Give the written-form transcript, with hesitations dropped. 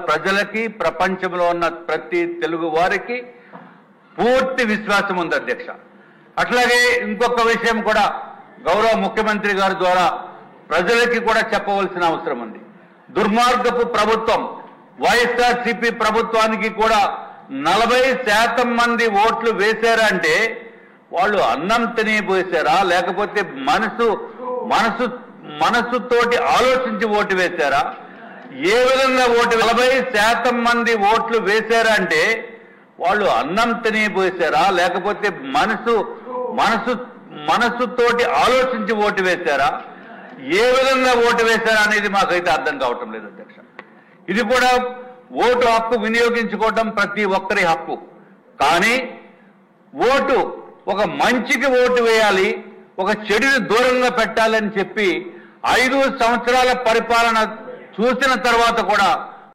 ప్రజలకి ప్రపంచంలో ఉన్న ప్రతి తెలుగు వారికి పూర్తి విశ్వాసం ఉంది అధ్యక్ష. అట్లాగే ఇంకొక విషయం కూడా గౌరవ ముఖ్యమంత్రి గారి ద్వారా ప్రజలకి కూడా చెప్పవలసిన అవసరం ఉంది. దుర్మార్గపు ప్రభుత్వం వైఎస్ఆర్సీపీ ప్రభుత్వానికి కూడా 40% మంది ఓట్లు వేశారంటే వాళ్ళు అన్నం తినిపోసారా, లేకపోతే మనసుతోటి ఆలోచించి ఓటు వేశారా? ఏ విధంగా ఓటు 40% మంది ఓట్లు వేశారంటే వాళ్ళు అన్నం తినిపోసారా, లేకపోతే మనసుతోటి ఆలోచించి ఓటు వేశారా? ఏ విధంగా ఓటు వేశారా అనేది మాకైతే అర్థం కావటం లేదు అధ్యక్ష. ఇది కూడా ఓటు హక్కు వినియోగించుకోవటం ప్రతి ఒక్కరి హక్కు. కానీ ఓటు ఒక మంచికి ఓటు వేయాలి, ఒక చెడుని దూరంగా పెట్టాలని చెప్పి 5 సంవత్సరాల పరిపాలన చూసిన తర్వాత కూడా